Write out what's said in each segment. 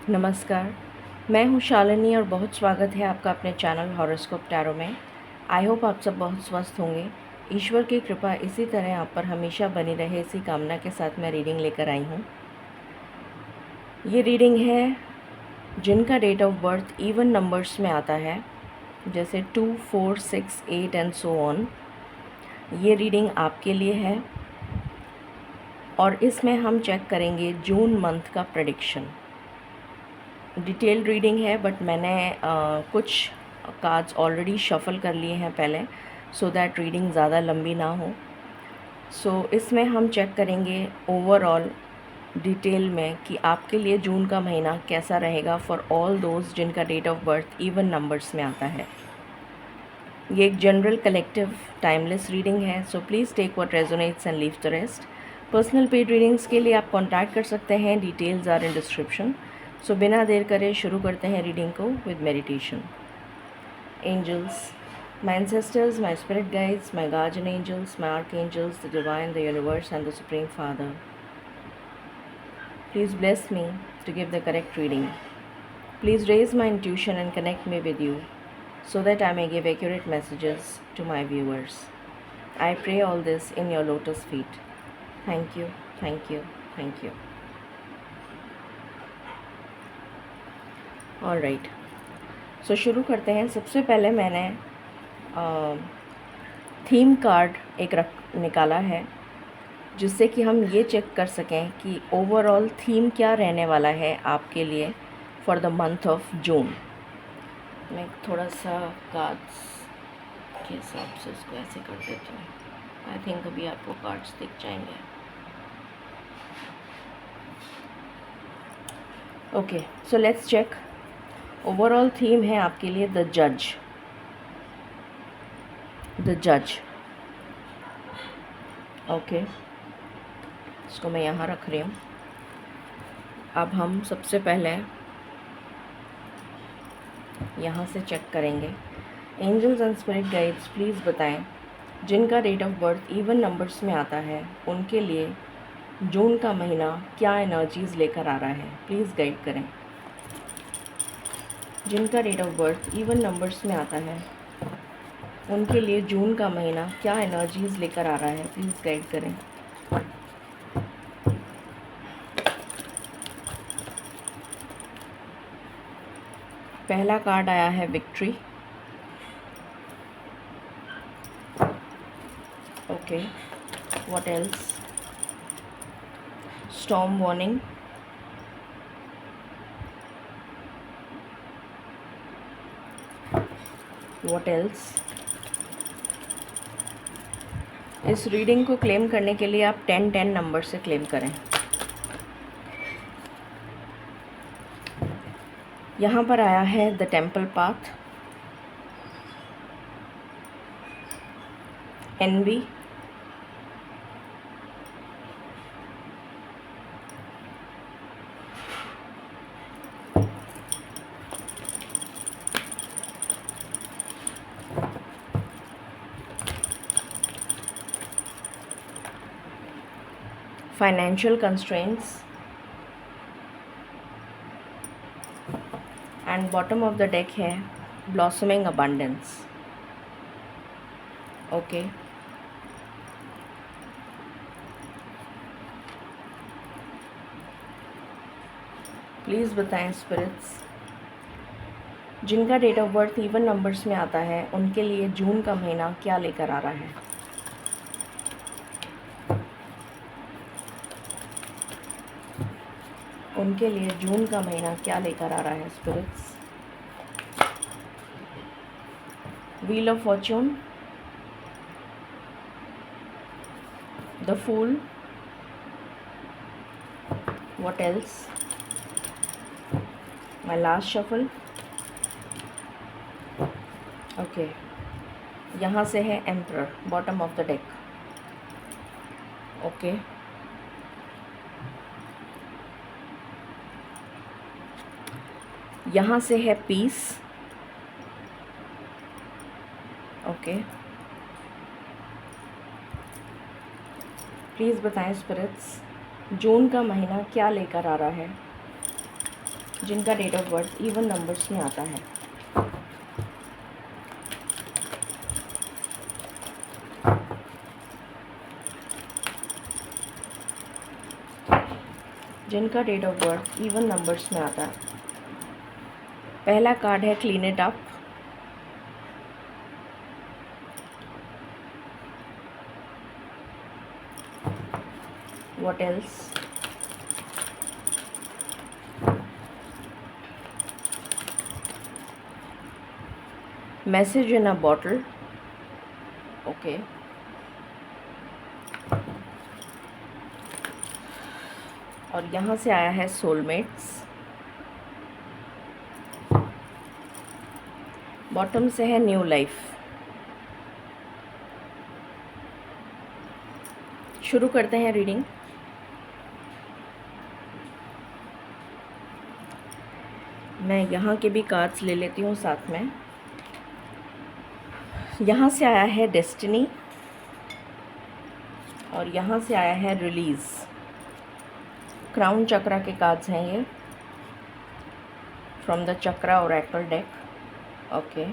नमस्कार, मैं हूँ शालिनी और बहुत स्वागत है आपका अपने चैनल हॉरोस्कोप टैरो में। आई होप आप सब बहुत स्वस्थ होंगे। ईश्वर की कृपा इसी तरह आप पर हमेशा बनी रहे, इसी कामना के साथ मैं रीडिंग लेकर आई हूँ। ये रीडिंग है जिनका date of birth even numbers में आता है, जैसे 2, 4, 6, 8 एंड सो ऑन। ये रीडिंग आपके लिए है और इसमें हम चेक करेंगे जून मंथ का प्रेडिक्शन। डिटेल रीडिंग है बट मैंने कुछ कार्ड्स ऑलरेडी शफल कर लिए हैं पहले, सो दैट रीडिंग ज़्यादा लंबी ना हो। इसमें हम चेक करेंगे ओवरऑल डिटेल में कि आपके लिए जून का महीना कैसा रहेगा फॉर ऑल दोज जिनका date of birth even numbers में आता है। ये एक जनरल कलेक्टिव टाइमलेस रीडिंग है, so please take what resonates and leave the rest. Personal paid readings के लिए आप कॉन्टैक्ट कर सकते हैं, details are in description. So बिना देर करे शुरू करते हैं रीडिंग को with meditation. Angels, my ancestors, my spirit guides, my guardian angels, my archangels, the divine, the universe and the supreme father, please bless me to give the correct reading. Please raise my intuition and connect me with you so that I may give accurate messages to my viewers. I pray all this in your lotus feet. Thank you, thank you, thank you. All right. So शुरू करते हैं। सबसे पहले मैंने theme card एक निकाला है, जिससे कि हम ये चेक कर सकें कि ओवरऑल थीम क्या रहने वाला है आपके लिए for the month of June. मैं थोड़ा सा कार्ड्स के हिसाब से इसको ऐसे कर देती हूँ। आई थिंक अभी आपको कार्ड्स दिख जाएंगे। Okay, so let's check. Overall theme है आपके लिए द जज। द जज, ओके, इसको मैं यहाँ रख रही हूँ। अब हम सबसे पहले यहाँ से चेक करेंगे। Angels and spirit guides please बताएं जिनका date of birth even numbers में आता है उनके लिए जून का महीना क्या एनर्जीज़ लेकर आ रहा है। प्लीज़ गाइड करें। जिनका date of birth even numbers में आता है उनके लिए जून का महीना क्या एनर्जीज़ लेकर आ रहा है। प्लीज़ गाइड करें। पहला कार्ड आया है victory. Okay, what else? Storm warning. What else? इस रीडिंग को क्लेम करने के लिए आप 10-10 नंबर से क्लेम करें। यहाँ पर आया है the temple path, envy, financial constraints and bottom of the deck है ब्लॉसमिंग अबंडेंस। ओके, प्लीज़ बताएं स्पिरिट्स जिनका date of birth even numbers में आता है उनके लिए जून का महीना क्या लेकर आ रहा है। उनके लिए जून का महीना क्या लेकर आ रहा है spirits. Wheel of fortune, the fool, what else? My last shuffle. Okay, यहाँ से है emperor, bottom of the deck. Okay, यहाँ से है पीस। ओके, प्लीज़ बताएं स्पिरिट्स जून का महीना क्या लेकर आ रहा है। जिनका date of birth even numbers में आता है। जिनका date of birth even numbers में आता है। पहला कार्ड है clean it up. What else? Message in a bottle. Okay. और यहाँ से आया है सोलमेट्स। बॉटम से है न्यू लाइफ। शुरू करते हैं रीडिंग। मैं यहाँ के भी कार्ड्स ले लेती हूँ साथ में। यहाँ से आया है डेस्टिनी और यहाँ से आया है रिलीज़। क्राउन चक्रा के कार्ड्स हैं ये, from the chakra oracle deck. Okay.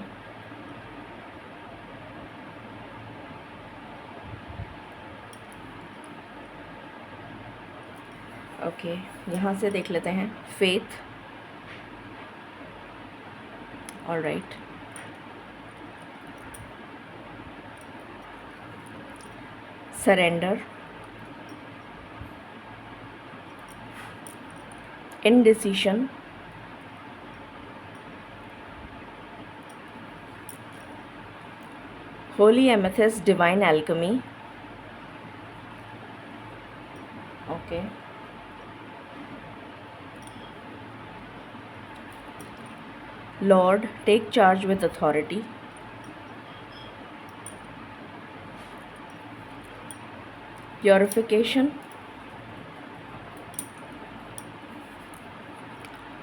Okay, यहाँ से देख लेते हैं faith. Alright. Surrender, indecision, holy amethyst divine alchemy. Okay. Lord, take charge with authority. Purification,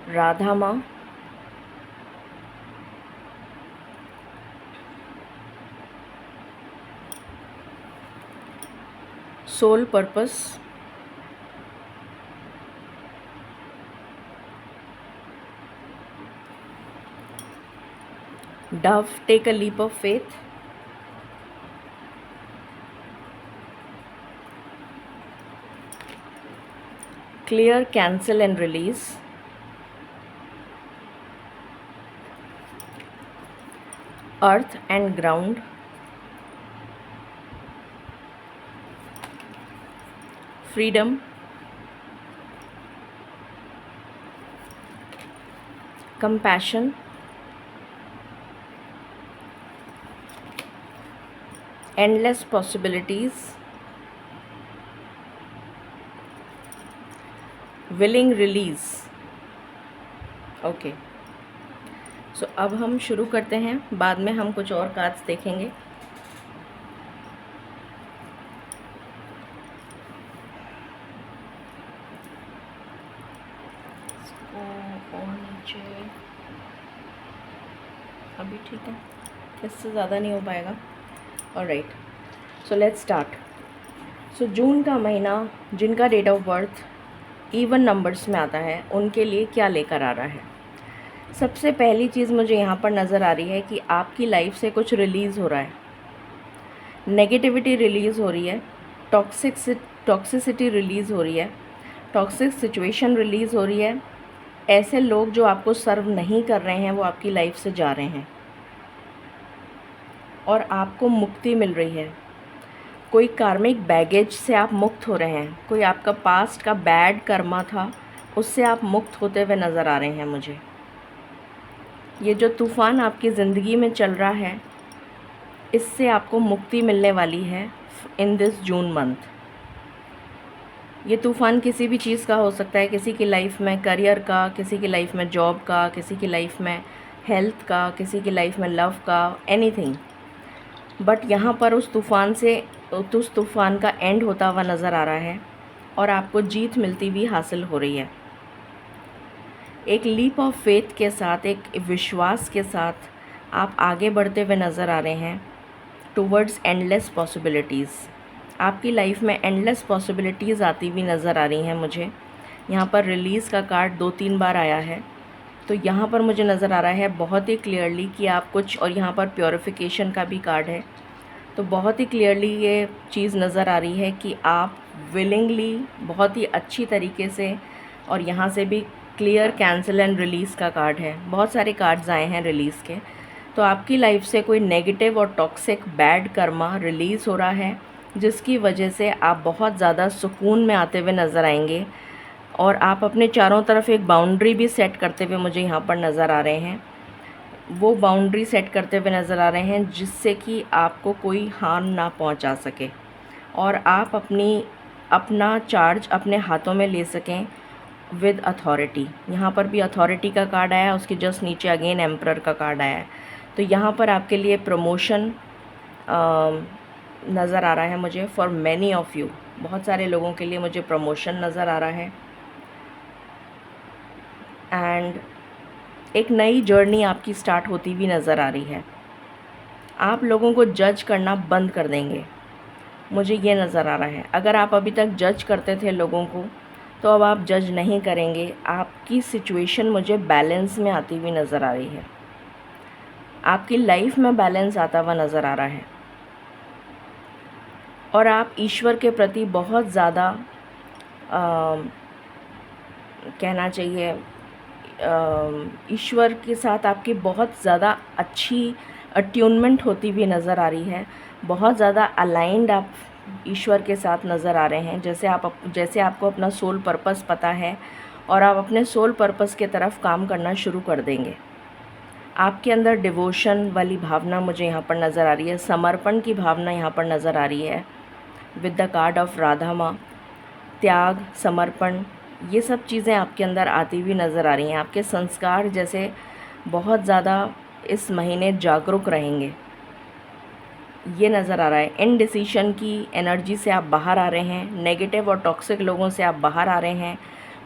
Radha माँ, soul purpose, dove, take a leap of faith, clear, cancel and release, earth and ground, freedom, compassion, endless possibilities, willing release। Okay, so अब हम शुरू करते हैं, बाद में हम कुछ और कार्ड्स देखेंगे। और नीचे अभी ठीक है, इससे ज़्यादा नहीं हो पाएगा। Alright, so let's start. So June का महीना जिनका date of birth even numbers में आता है उनके लिए क्या लेकर आ रहा है। सबसे पहली चीज़ मुझे यहाँ पर नज़र आ रही है कि आपकी लाइफ से कुछ रिलीज़ हो रहा है, नेगेटिविटी रिलीज़ हो रही है, टॉक्सिसिटी रिलीज़ हो रही है, टॉक्सिक सिचुएशन रिलीज़ हो रही है। ऐसे लोग जो आपको सर्व नहीं कर रहे हैं वो आपकी लाइफ से जा रहे हैं और आपको मुक्ति मिल रही है। कोई कार्मिक बैगेज से आप मुक्त हो रहे हैं, कोई आपका पास्ट का बैड कर्मा था उससे आप मुक्त होते हुए नज़र आ रहे हैं मुझे। ये जो तूफ़ान आपकी ज़िंदगी में चल रहा है इससे आपको मुक्ति मिलने वाली है इन दिस जून मंथ। ये तूफ़ान किसी भी चीज़ का हो सकता है, किसी की लाइफ में करियर का, किसी की लाइफ में जॉब का, किसी की लाइफ में हेल्थ का, किसी की लाइफ में लव का, एनीथिंग। बट यहाँ पर उस तूफ़ान का एंड होता हुआ नज़र आ रहा है और आपको जीत मिलती हुई हासिल हो रही है। एक लीप ऑफ फेथ के साथ, एक विश्वास के साथ आप आगे बढ़ते हुए नज़र आ रहे हैं टूवर्ड्स एंडलेस पॉसिबिलिटीज़। आपकी लाइफ में एंडलेस पॉसिबिलिटीज़ आती हुई नज़र आ रही हैं मुझे। यहाँ पर रिलीज़ का कार्ड 2-3 बार आया है। तो यहाँ पर मुझे नज़र आ रहा है बहुत ही क्लियरली कि आप कुछ, और यहाँ पर प्योरिफिकेशन का भी कार्ड है। तो बहुत ही क्लियरली ये चीज़ नज़र आ रही है कि आप विलिंगली बहुत ही अच्छी तरीके से, और यहाँ से भी क्लियर कैंसिल एंड रिलीज़ का कार्ड है, बहुत सारे कार्ड्स आए हैं रिलीज़ के। तो आपकी लाइफ से कोई नेगेटिव और टॉक्सिक बैड कर्मा रिलीज़ हो रहा है, जिसकी वजह से आप बहुत ज़्यादा सुकून में आते हुए नज़र आएंगे। और आप अपने चारों तरफ एक बाउंड्री भी सेट करते हुए मुझे यहाँ पर नज़र आ रहे हैं। वो बाउंड्री सेट करते हुए नज़र आ रहे हैं जिससे कि आपको कोई हार्म ना पहुँचा सके, और आप अपना चार्ज अपने हाथों में ले सकें विद अथॉरिटी। यहाँ पर भी अथॉरिटी का कार्ड आया है, उसके जस्ट नीचे अगेन एम्परर का कार्ड आया है। तो यहाँ पर आपके लिए प्रमोशन नज़र आ रहा है मुझे, फॉर मैनी ऑफ़ यू, बहुत सारे लोगों के लिए मुझे प्रमोशन नज़र आ रहा है। एंड एक नई जर्नी आपकी स्टार्ट होती हुई नज़र आ रही है। आप लोगों को जज करना बंद कर देंगे, मुझे ये नज़र आ रहा है। अगर आप अभी तक जज करते थे लोगों को, तो अब आप जज नहीं करेंगे। आपकी सिचुएशन मुझे बैलेंस में आती हुई नज़र आ रही है, आपकी लाइफ में बैलेंस आता हुआ नज़र आ रहा है। और आप ईश्वर के प्रति बहुत ज़्यादा कहना चाहिए, ईश्वर के साथ आपकी बहुत ज़्यादा अच्छी अट्यूनमेंट होती हुई नज़र आ रही है। बहुत ज़्यादा अलाइंड आप ईश्वर के साथ नज़र आ रहे हैं, जैसे आपको अपना सोल पर्पस पता है, और आप अपने सोल पर्पस के तरफ काम करना शुरू कर देंगे। आपके अंदर डिवोशन वाली भावना मुझे यहाँ पर नज़र आ रही है, समर्पण की भावना यहाँ पर नज़र आ रही है with the card of Radha माँ। त्याग, समर्पण, ये सब चीज़ें आपके अंदर आती हुई नज़र आ रही हैं। आपके संस्कार जैसे बहुत ज़्यादा इस महीने जागरूक रहेंगे, ये नज़र आ रहा है। इनडिसीशन की एनर्जी से आप बाहर आ रहे हैं, नेगेटिव और टॉक्सिक लोगों से आप बाहर आ रहे हैं।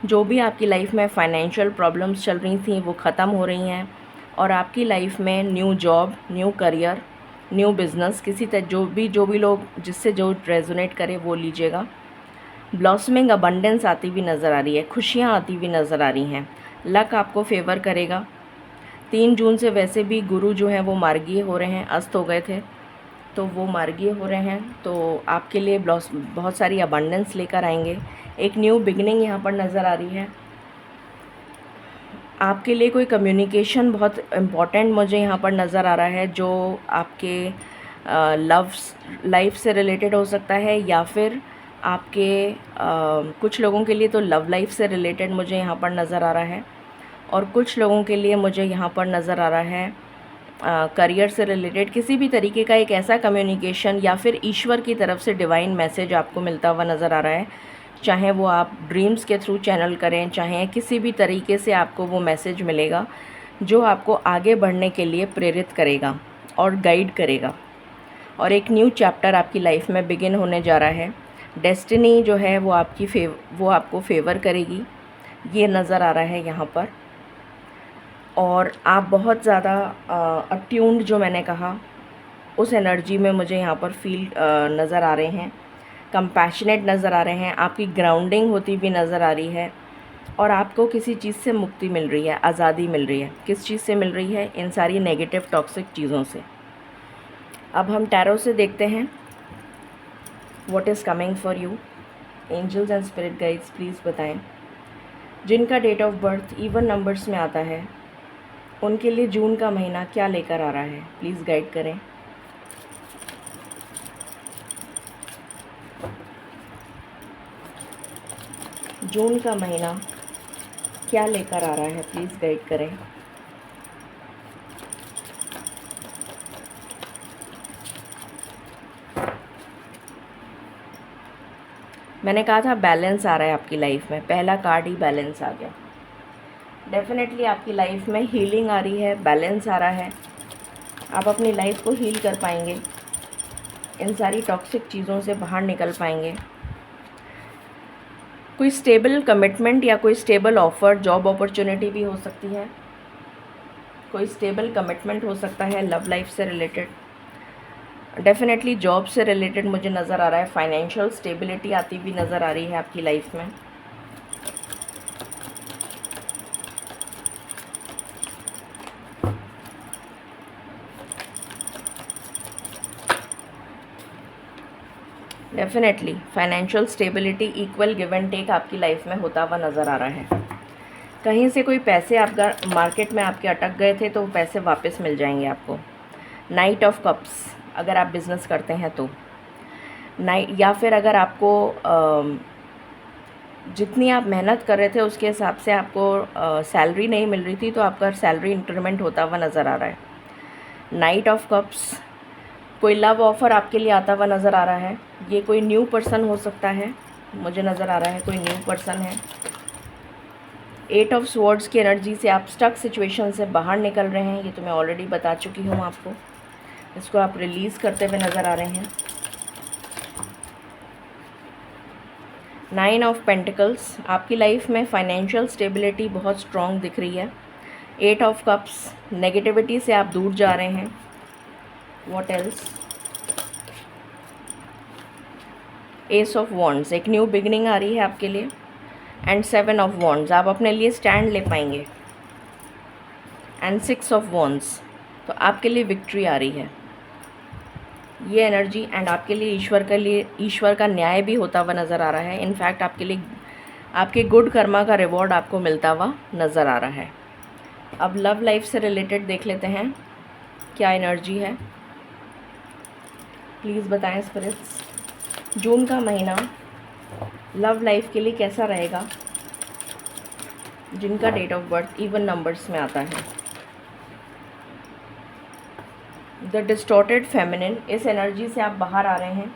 जो भी आपकी लाइफ में फाइनेंशियल प्रॉब्लम्स चल रही थी वो ख़त्म हो रही हैं, और आपकी लाइफ में new job, new career, new business, किसी तरह जो भी लोग जिससे जो रेजोनेट करे वो लीजिएगा। ब्लॉसमिंग अबंडेंस आती हुई नज़र आ रही है, खुशियाँ आती हुई नज़र आ रही हैं। लक आपको फेवर करेगा। 3 जून से वैसे भी गुरु जो हैं वो मार्गीय हो रहे हैं, अस्त हो गए थे, तो वो मार्गीय हो रहे हैं। तो आपके लिए बहुत सारी अबंडेंस लेकर आएंगे। एक न्यू बिगनिंग यहाँ पर नज़र आ रही है। आपके लिए कोई कम्युनिकेशन बहुत इम्पॉर्टेंट मुझे यहाँ पर नज़र आ रहा है, जो आपके लव लाइफ से रिलेटेड हो सकता है, या फिर आपके कुछ लोगों के लिए तो लव लाइफ से रिलेटेड मुझे यहाँ पर नज़र आ रहा है, और कुछ लोगों के लिए मुझे यहाँ पर नज़र आ रहा है करियर से रिलेटेड किसी भी तरीके का एक ऐसा कम्युनिकेशन, या फिर ईश्वर की तरफ से डिवाइन मैसेज आपको मिलता हुआ नज़र आ रहा है। चाहे वो आप ड्रीम्स के थ्रू चैनल करें, चाहे किसी भी तरीके से आपको वो मैसेज मिलेगा जो आपको आगे बढ़ने के लिए प्रेरित करेगा और गाइड करेगा। और एक न्यू चैप्टर आपकी लाइफ में बिगिन होने जा रहा है। डेस्टिनी जो है वो आपको फेवर करेगी, ये नज़र आ रहा है यहाँ पर। और आप बहुत ज़्यादा अट्यून्ड, जो मैंने कहा, उस एनर्जी में मुझे यहाँ पर फील नज़र आ रहे हैं। कंपैशनेट नज़र आ रहे हैं, आपकी ग्राउंडिंग होती भी नज़र आ रही है, और आपको किसी चीज़ से मुक्ति मिल रही है, आज़ादी मिल रही है। किस चीज़ से मिल रही है? इन सारी नेगेटिव टॉक्सिक चीज़ों से। अब हम टैरो से देखते हैं what is coming for you. Angels and spirit guides please बताएं। जिनका date of birth even numbers में आता है, उनके लिए जून का महीना क्या लेकर आ रहा है, प्लीज़ गाइड करें। जून का महीना क्या लेकर आ रहा है, प्लीज़ गाइड करें। मैंने कहा था बैलेंस आ रहा है आपकी लाइफ में, पहला कार्ड ही बैलेंस आ गया। डेफिनेटली आपकी लाइफ में हीलिंग आ रही है, बैलेंस आ रहा है। आप अपनी लाइफ को हील कर पाएंगे, इन सारी टॉक्सिक चीज़ों से बाहर निकल पाएंगे। कोई स्टेबल कमिटमेंट या कोई स्टेबल ऑफ़र, जॉब अपॉर्चुनिटी भी हो सकती है। कोई स्टेबल कमिटमेंट हो सकता है लव लाइफ से रिलेटेड। डेफिनेटली जॉब से रिलेटेड मुझे नज़र आ रहा है। फाइनेंशियल स्टेबिलिटी आती हुई नज़र आ रही है आपकी लाइफ में। Definitely financial stability, equal give and take आपकी लाइफ में होता हुआ नज़र आ रहा है। कहीं से कोई पैसे आपका मार्केट में आपके अटक गए थे तो वो पैसे वापस मिल जाएंगे आपको। नाइट ऑफ कप्स, अगर आप बिज़नेस करते हैं तो नाइट, या फिर अगर आपको जितनी आप मेहनत कर रहे थे उसके हिसाब से आपको सैलरी नहीं मिल रही थी तो आपका सैलरी इंक्रीमेंट होता हुआ नज़र आ रहा है। नाइट ऑफ कप्स, कोई लव ऑफ़र आपके लिए आता हुआ नज़र आ रहा है। ये कोई न्यू पर्सन हो सकता है, मुझे नज़र आ रहा है कोई न्यू पर्सन है। 8 ऑफ स्वॉर्ड्स की एनर्जी से आप स्टक सिचुएशन से बाहर निकल रहे हैं, ये तो मैं ऑलरेडी बता चुकी हूँ आपको। इसको आप रिलीज़ करते हुए नज़र आ रहे हैं। 9 ऑफ पेंटिकल्स, आपकी लाइफ में फाइनेंशियल स्टेबिलिटी बहुत स्ट्रॉन्ग दिख रही है। 8 ऑफ कप्स, नेगेटिविटी से आप दूर जा रहे हैं। What else? S of wands, एक न्यू बिगनिंग आ रही है आपके लिए। एंड 7 ऑफ वॉन्ड्स, आप अपने लिए स्टैंड ले पाएंगे। एंड 6 ऑफ वॉन्ड्स, तो आपके लिए विक्ट्री आ रही है ये एनर्जी। एंड आपके लिए ईश्वर का न्याय भी होता हुआ नज़र आ रहा है। इनफैक्ट आपके लिए आपके गुड कर्मा का रिवॉर्ड आपको मिलता हुआ नज़र आ रहा है। अब लव लाइफ से रिलेटेड देख लेते हैं क्या एनर्जी है, प्लीज़ बताएं स्पिरिट्स। जून का महीना लव लाइफ के लिए कैसा रहेगा जिनका date of birth even numbers में आता है। द डिस्टॉर्टेड फेमिनिन, इस एनर्जी से आप बाहर आ रहे हैं।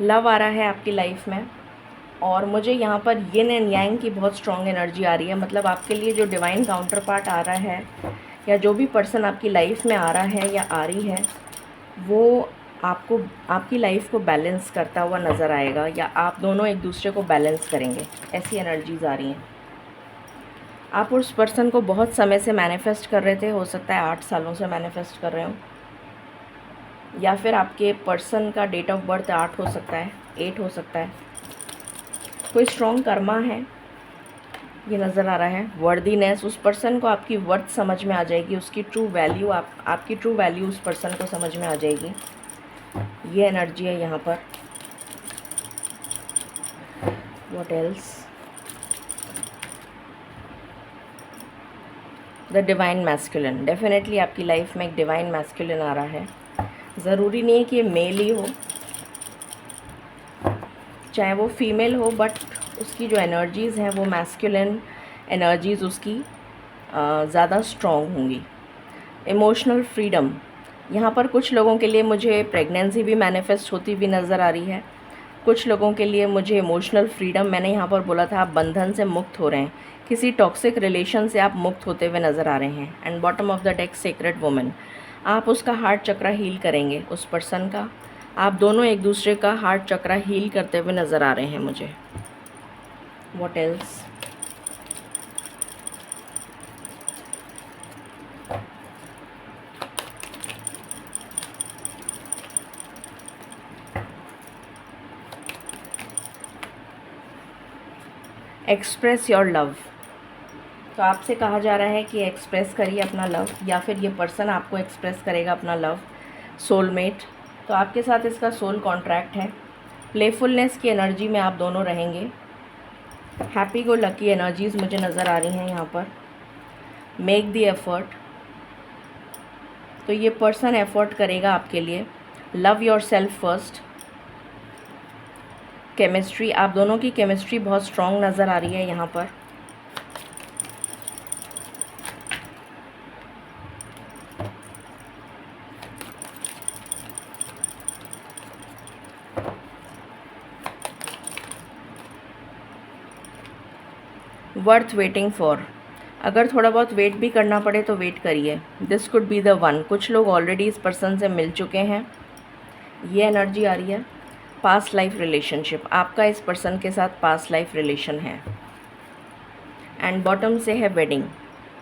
लव आ रहा है आपकी लाइफ में, और मुझे यहाँ पर यिन एंड यांग की बहुत स्ट्रॉन्ग एनर्जी आ रही है। मतलब आपके लिए जो डिवाइन काउंटर पार्ट आ रहा है, या जो भी पर्सन आपकी लाइफ में आ रहा है या आ रही है, वो आपको आपकी लाइफ को बैलेंस करता हुआ नज़र आएगा, या आप दोनों एक दूसरे को बैलेंस करेंगे, ऐसी एनर्जीज़ आ रही हैं। आप उस पर्सन को बहुत समय से मैनिफेस्ट कर रहे थे, हो सकता है 8 सालों से मैनिफेस्ट कर रहे हो, या फिर आपके पर्सन का डेट ऑफ बर्थ 8 हो सकता है, 8 हो सकता है। कोई स्ट्रॉन्ग कर्मा है ये नज़र आ रहा है। वर्दीनेस, उस पर्सन को आपकी वर्थ समझ में आ जाएगी, उसकी ट्रू वैल्यू, आपकी ट्रू वैल्यू उस पर्सन को समझ में आ जाएगी, ये एनर्जी है यहाँ पर। What else? The divine masculine, definitely आपकी लाइफ में एक डिवाइन मैस्कुलिन आ रहा है। ज़रूरी नहीं है कि ये मेल ही हो, चाहे वो फीमेल हो, बट उसकी जो एनर्जीज़ हैं वो मैस्कुलिन एनर्जीज़ उसकी ज़्यादा स्ट्रॉन्ग होंगी। इमोशनल फ्रीडम, यहाँ पर कुछ लोगों के लिए मुझे प्रेगनेंसी भी मैनिफेस्ट होती हुई नज़र आ रही है। कुछ लोगों के लिए मुझे इमोशनल फ्रीडम, मैंने यहाँ पर बोला था आप बंधन से मुक्त हो रहे हैं, किसी टॉक्सिक रिलेशन से आप मुक्त होते हुए नज़र आ रहे हैं। And bottom of the deck secret woman, आप उसका हार्ट चक्रा हील करेंगे, उस पर्सन का। आप दोनों एक दूसरे का हार्ट चक्रा हील करते हुए नज़र आ रहे हैं मुझे। What else? Express your love, तो आपसे कहा जा रहा है कि एक्सप्रेस करिए अपना लव, या फिर ये पर्सन आपको एक्सप्रेस करेगा अपना लव। सोलमेट, तो आपके साथ इसका सोल कॉन्ट्रैक्ट है। प्लेफुलनेस की एनर्जी में आप दोनों रहेंगे। हैप्पी गो लकी एनर्जीज़ मुझे नज़र आ रही हैं यहाँ पर। मेक द एफर्ट, तो ये पर्सन एफर्ट करेगा आपके लिए। Love your self first. Chemistry, आप दोनों की केमिस्ट्री बहुत स्ट्रॉन्ग नज़र आ रही है यहाँ पर। वर्थ वेटिंग फॉर, अगर थोड़ा बहुत वेट भी करना पड़े तो वेट करिए। This could be the one, कुछ लोग ऑलरेडी इस पर्सन से मिल चुके हैं, ये एनर्जी आ रही है। पास्ट लाइफ रिलेशनशिप, आपका इस पर्सन के साथ पास्ट लाइफ रिलेशन है। एंड बॉटम से है वेडिंग,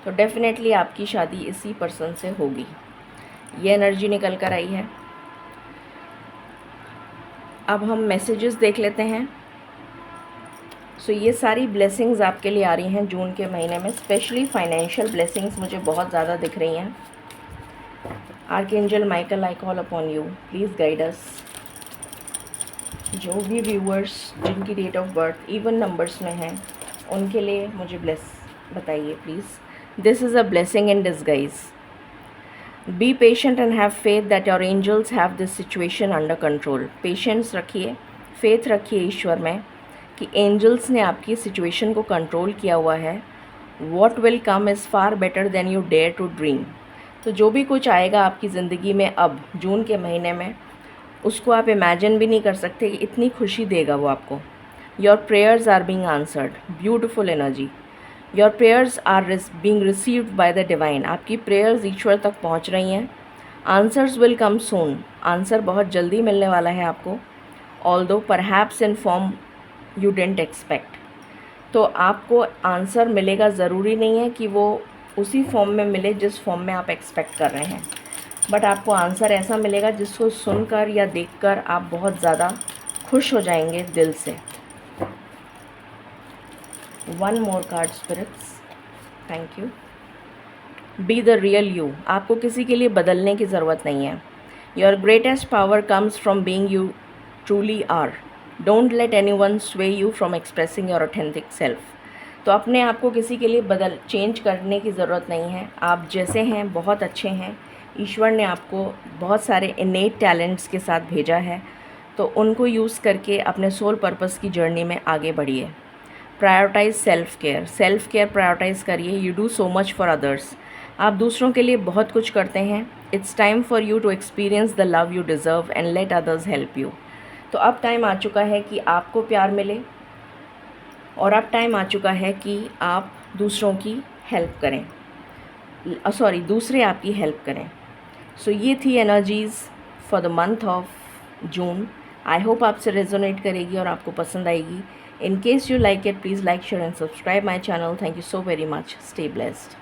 तो डेफिनेटली आपकी शादी इसी पर्सन से होगी, ये एनर्जी निकल कर आई है। अब हम मैसेजेस देख लेते हैं। सो ये सारी ब्लेसिंग्स आपके लिए आ रही हैं जून के महीने में, स्पेशली फाइनेंशियल ब्लेसिंग्स मुझे बहुत ज़्यादा दिख रही हैं। Archangel Michael, I call upon you, please guide us. जो भी व्यूअर्स जिनकी date of birth even numbers में हैं उनके लिए मुझे बताइए please. This is a blessing in disguise. Be patient and have faith that your angels have this situation under control. Patience रखिए, फेथ रखिए ईश्वर में कि एंजल्स ने आपकी सिचुएशन को कंट्रोल किया हुआ है। What will come is far better than you dare to dream. तो जो भी कुछ आएगा आपकी ज़िंदगी में अब जून के महीने में, उसको आप इमेजिन भी नहीं कर सकते कि इतनी खुशी देगा वो आपको। Your prayers are being answered, beautiful energy. Your prayers are being received by the divine. आपकी प्रेयर्स ईश्वर तक पहुंच रही हैं। Answers will come soon, answer बहुत जल्दी मिलने वाला है आपको। Although perhaps in form you didn't expect. तो आपको आंसर मिलेगा, ज़रूरी नहीं है कि वो उसी फॉर्म में मिले जिस फॉर्म में आप एक्सपेक्ट कर रहे हैं, बट आपको आंसर ऐसा मिलेगा जिसको सुनकर या देखकर आप बहुत ज़्यादा खुश हो जाएंगे दिल से। One more card spirits, thank you. Be the real you. आपको किसी के लिए बदलने की ज़रूरत नहीं है। Your greatest power comes from being you truly are. Don't let anyone sway you from expressing your authentic self. तो अपने आप को किसी के लिए चेंज करने की ज़रूरत नहीं है। आप जैसे हैं बहुत अच्छे हैं। ईश्वर ने आपको बहुत सारे इनेट टैलेंट्स के साथ भेजा है, तो उनको यूज़ करके अपने सोल पर्पस की जर्नी में आगे बढ़िए। प्रायोरिटाइज सेल्फ केयर प्रायोरिटाइज़ करिए। You do so much for others. आप दूसरों के लिए बहुत कुछ करते हैं। It's time for you to experience the love you deserve and let others help you. तो अब टाइम आ चुका है कि आपको प्यार मिले, और अब टाइम आ चुका है कि आप दूसरों की हेल्प करें, दूसरे आपकी हेल्प करें। सो ये थी energies for the month of June. I hope आपसे रेजोनेट करेगी और आपको पसंद आएगी। In case you like it, please like, share and subscribe my channel. Thank you so very much. Stay blessed.